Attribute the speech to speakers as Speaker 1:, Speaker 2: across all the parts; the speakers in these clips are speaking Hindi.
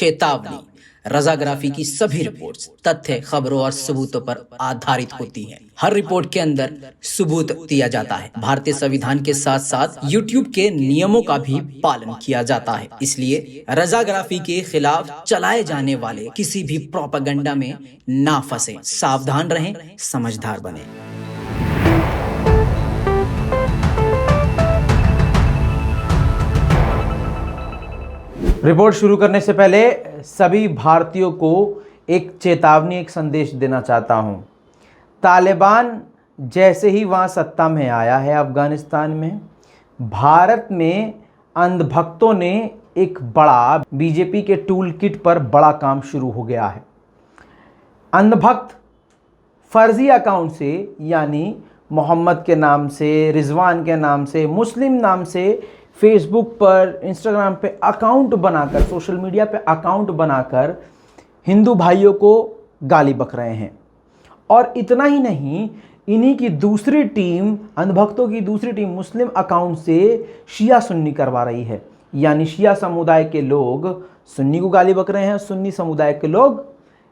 Speaker 1: चेतावनी, रजाग्राफी की सभी रिपोर्ट्स तथ्य, खबरों और सबूतों पर आधारित होती हैं। हर रिपोर्ट के अंदर सबूत दिया जाता है। भारतीय संविधान के साथ साथ यूट्यूब के नियमों का भी पालन किया जाता है। इसलिए रजाग्राफी के खिलाफ चलाए जाने वाले किसी भी प्रोपेगेंडा में ना फंसे। सावधान रहें, समझदार बने।
Speaker 2: रिपोर्ट शुरू करने से पहले सभी भारतीयों को एक चेतावनी, एक संदेश देना चाहता हूं। तालिबान जैसे ही वहां सत्ता में आया है अफगानिस्तान में, भारत में अंधभक्तों ने एक बड़ा बीजेपी के टूल किट पर बड़ा काम शुरू हो गया है। अंधभक्त फर्जी अकाउंट से, यानी मोहम्मद के नाम से, रिजवान के नाम से, मुस्लिम नाम से फेसबुक पर, इंस्टाग्राम पे अकाउंट बनाकर, सोशल मीडिया पे अकाउंट बनाकर हिंदू भाइयों को गाली बक रहे हैं। और इतना ही नहीं, इन्हीं की दूसरी टीम, अंधभक्तों की दूसरी टीम मुस्लिम अकाउंट से शिया सुन्नी करवा रही है। यानी शिया समुदाय के लोग सुन्नी को गाली बक रहे हैं, सुन्नी समुदाय के लोग।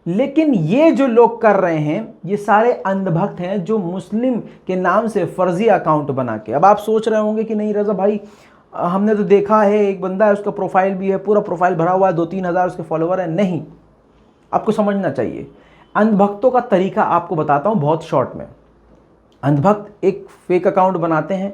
Speaker 2: लेकिन ये जो लोग कर रहे हैं, ये सारे अंधभक्त हैं जो मुस्लिम के नाम से फर्जी अकाउंट बना के। अब आप सोच रहे होंगे कि नहीं रज़ा भाई, हमने तो देखा है, एक बंदा है, उसका प्रोफाइल भी है, पूरा प्रोफाइल भरा हुआ है, 2-3 हज़ार उसके फॉलोवर हैं। नहीं, आपको समझना चाहिए। अंधभक्तों का तरीका आपको बताता हूँ बहुत शॉर्ट में। अंधभक्त एक फेक अकाउंट बनाते हैं,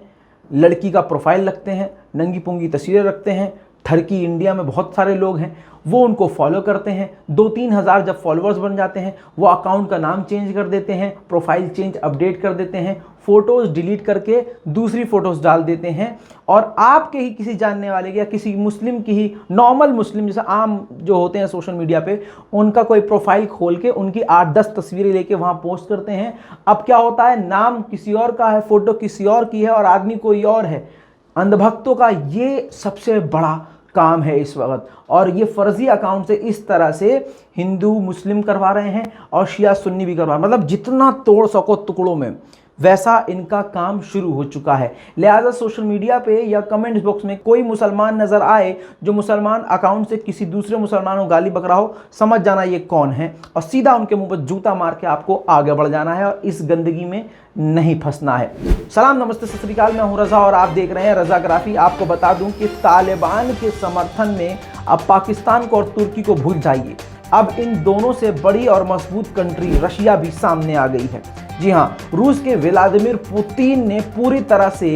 Speaker 2: लड़की का प्रोफाइल रखते हैं, नंगी पुंगी तस्वीरें रखते हैं। ठरकी इंडिया में बहुत सारे लोग हैं, वो उनको फॉलो करते हैं। 2-3 हज़ार जब फॉलोअर्स बन जाते हैं, वो अकाउंट का नाम चेंज कर देते हैं, प्रोफाइल चेंज अपडेट कर देते हैं, फ़ोटोज़ डिलीट करके दूसरी फ़ोटोज़ डाल देते हैं। और आपके ही किसी जानने वाले या किसी मुस्लिम की ही, नॉर्मल मुस्लिम जैसे आम जो होते हैं सोशल मीडिया पे, उनका कोई प्रोफाइल खोल के उनकी 8-10 तस्वीरें लेके वहाँ पोस्ट करते हैं। अब क्या होता है, नाम किसी और का है, फ़ोटो किसी और की है और आदमी कोई और है। अंधभक्तों का ये सबसे बड़ा काम है इस वक्त। और ये फर्जी अकाउंट से इस तरह से हिंदू मुस्लिम करवा रहे हैं और शिया सुन्नी भी करवा रहे हैं। मतलब जितना तोड़ सको टुकड़ों में, वैसा इनका काम शुरू हो चुका है। लिहाजा सोशल मीडिया पे या कमेंट्स बॉक्स में कोई मुसलमान नज़र आए जो मुसलमान अकाउंट से किसी दूसरे मुसलमान को गाली बक रहा हो, समझ जाना ये कौन है और सीधा उनके मुंह पर जूता मार के आपको आगे बढ़ जाना है और इस गंदगी में नहीं फंसना है। सलाम, नमस्ते, सत श्री अकाल। मैं हूं रज़ा और आप देख रहे हैं रज़ाग्राफी। आपको बता दूं कि तालिबान के समर्थन में अब पाकिस्तान को और तुर्की को भूल जाइए। अब इन दोनों से बड़ी और मजबूत कंट्री रशिया भी सामने आ गई है। जी हाँ, रूस के व्लादिमीर पुतिन ने पूरी तरह से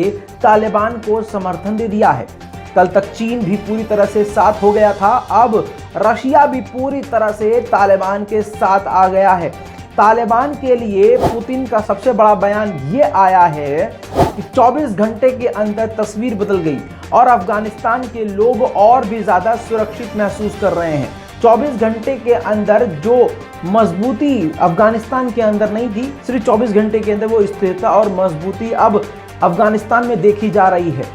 Speaker 2: तालिबान को समर्थन दे दिया है। कल तक चीन भी पूरी तरह से साथ हो गया था, अब रशिया भी पूरी तरह से तालिबान के साथ आ गया है। तालिबान के लिए पुतिन का सबसे बड़ा बयान ये आया है कि 24 घंटे के अंदर तस्वीर बदल गई और अफगानिस्तान के लोग और भी ज़्यादा सुरक्षित महसूस कर रहे हैं। 24 घंटे के अंदर जो मजबूती अफगानिस्तान के अंदर नहीं थी, सिर्फ 24 घंटे के अंदर वो स्थिरता और मजबूती अब अफगानिस्तान में देखी जा रही है।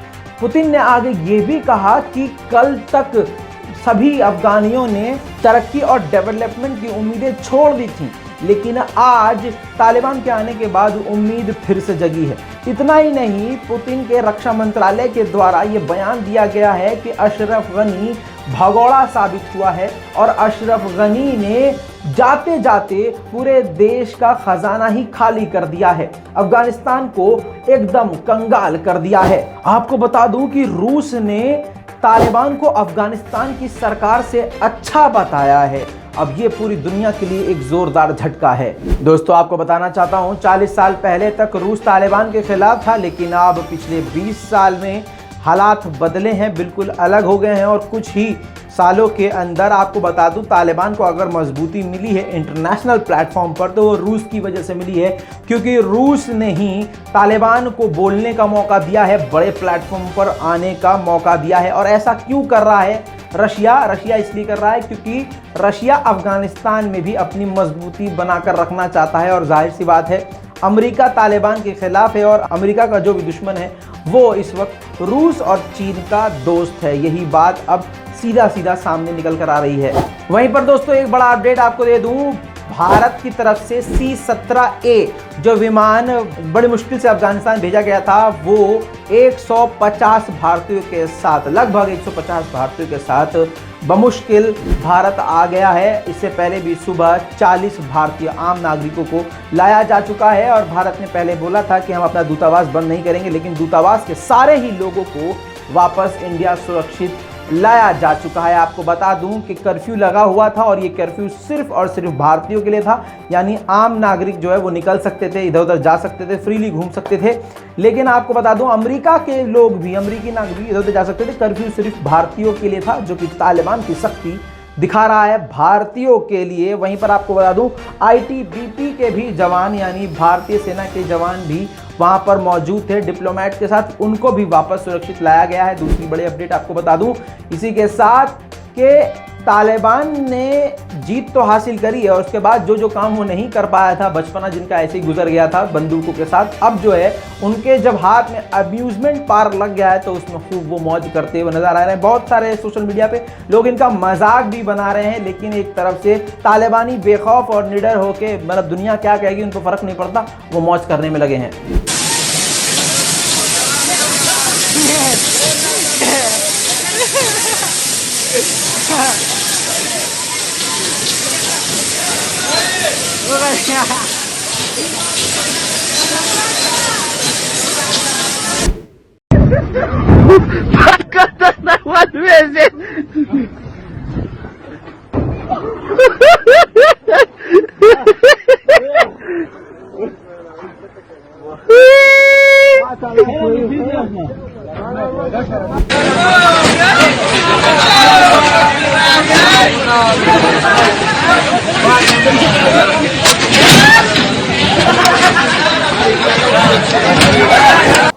Speaker 2: पुतिन ने आगे ये भी कहा कि कल तक सभी अफगानियों ने तरक्की और डेवलपमेंट की उम्मीदें छोड़ दी थी, लेकिन आज तालिबान के आने के बाद उम्मीद फिर से जगी है। इतना ही नहीं, पुतिन के रक्षा मंत्रालय के द्वारा ये बयान दिया गया है कि अशरफ गनी भगोड़ा साबित हुआ है और अशरफ गनी ने जाते जाते पूरे देश का खजाना ही खाली कर दिया है, अफगानिस्तान को एकदम कंगाल कर दिया है। आपको बता दूं कि रूस ने तालिबान को अफगानिस्तान की सरकार से अच्छा बताया है। अब ये पूरी दुनिया के लिए एक जोरदार झटका है। दोस्तों, आपको बताना चाहता हूँ, 40 साल पहले तक रूस तालिबान के खिलाफ था, लेकिन अब पिछले 20 साल में हालात बदले हैं, बिल्कुल अलग हो गए हैं। और कुछ ही सालों के अंदर आपको बता दूं, तालिबान को अगर मजबूती मिली है इंटरनेशनल प्लेटफॉर्म पर, तो वो रूस की वजह से मिली है, क्योंकि रूस ने ही तालिबान को बोलने का मौका दिया है, बड़े प्लेटफॉर्म पर आने का मौका दिया है। और ऐसा क्यों कर रहा है रशिया इसलिए कर रहा है क्योंकि रशिया अफगानिस्तान में भी अपनी मजबूती बनाकर रखना चाहता है। और जाहिर सी बात है, अमेरिका तालिबान के खिलाफ है और अमेरिका का जो भी दुश्मन है वो इस वक्त रूस और चीन का दोस्त है। यही बात अब सीधा सामने निकल कर आ रही है। वहीं पर दोस्तों, एक बड़ा अपडेट आपको दे दूं, भारत की तरफ से C-17A जो विमान बड़ी मुश्किल से अफगानिस्तान भेजा गया था, वो 150 भारतीयों के साथ, लगभग 150 भारतीयों के साथ बमुश्किल भारत आ गया है। इससे पहले भी सुबह 40 भारतीय आम नागरिकों को लाया जा चुका है और भारत ने पहले बोला था कि हम अपना दूतावास बंद नहीं करेंगे, लेकिन दूतावास के सारे ही लोगों को वापस इंडिया सुरक्षित लाया जा चुका है। आपको बता दूं कि कर्फ्यू लगा हुआ था और ये कर्फ्यू सिर्फ और सिर्फ भारतीयों के लिए था, यानी आम नागरिक जो है वो निकल सकते थे, इधर उधर जा सकते थे, फ्रीली घूम सकते थे। लेकिन आपको बता दूं अमेरिका के लोग भी, अमेरिकी नागरिक इधर उधर जा सकते थे। कर्फ्यू सिर्फ भारतीयों के लिए था, जो कि तालिबान की सख्ती दिखा रहा है भारतीयों के लिए। वहीं पर आपको बता दूं आईटीबीपी के भी जवान, यानी भारतीय सेना के जवान भी वहां पर मौजूद थे डिप्लोमेट के साथ, उनको भी वापस सुरक्षित लाया गया है। दूसरी बड़ी अपडेट आपको बता दूं इसी के साथ कि तालिबान ने जीत तो हासिल करी है और उसके बाद जो जो काम वो नहीं कर पाया था, बचपना जिनका ऐसे ही गुजर गया था बंदूकों के साथ, अब जो है उनके जब हाथ में अम्यूजमेंट पार्क लग गया है तो उसमें खूब वो मौज करते हुए नजर आ रहे हैं। बहुत सारे सोशल मीडिया पे लोग इनका मजाक भी बना रहे हैं, लेकिन एक तरफ से तालिबानी बेखौफ और निडर होके, मतलब दुनिया क्या कहेगी उनको फर्क नहीं पड़ता, वो मौज करने में लगे हैं।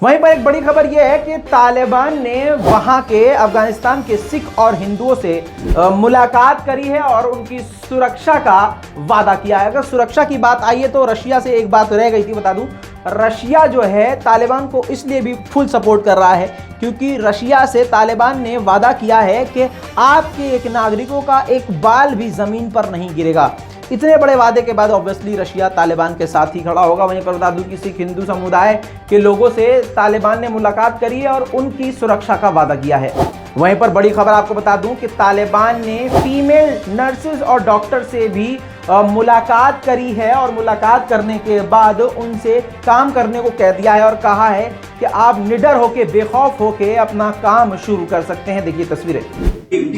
Speaker 2: वहीं पर एक बड़ी खबर यह है कि तालिबान ने वहां के अफगानिस्तान के सिख और हिंदुओं से मुलाकात करी है और उनकी सुरक्षा का वादा किया है। अगर सुरक्षा की बात आई है तो रशिया से एक बात रह गई थी, बता दूं रशिया जो है तालिबान को इसलिए भी फुल सपोर्ट कर रहा है क्योंकि रशिया से तालिबान ने वादा किया है कि आपके एक नागरिकों का एक बाल भी जमीन पर नहीं गिरेगा। इतने बड़े वादे के बाद ऑब्वियसली रशिया तालिबान के साथ ही खड़ा होगा। वहीं पर बता दूं कि सिख हिंदू समुदाय के लोगों से तालिबान ने मुलाकात करी है और उनकी सुरक्षा का वादा किया है। वहीं पर बड़ी खबर आपको बता दूं कि तालिबान ने फीमेल नर्सेज और डॉक्टर से भी मुलाकात करी है और मुलाकात करने के बाद उनसे काम करने को कह दिया है और कहा है कि आप निडर होके, बेखौफ होके अपना काम शुरू कर सकते हैं। देखिए तस्वीरें।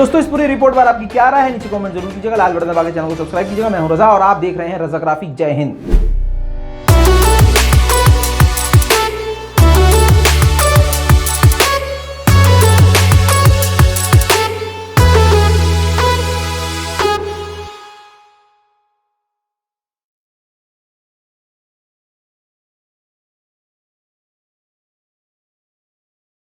Speaker 2: दोस्तों इस पूरी रिपोर्ट पर आपकी क्या राय है नीचे कमेंट जरूर कीजिएगा। लाल बटन दबा के चैनल को सब्सक्राइब कीजिएगा। मैं हूं रजा और आप देख रहे हैं रजा ग्राफिक। जय हिंद।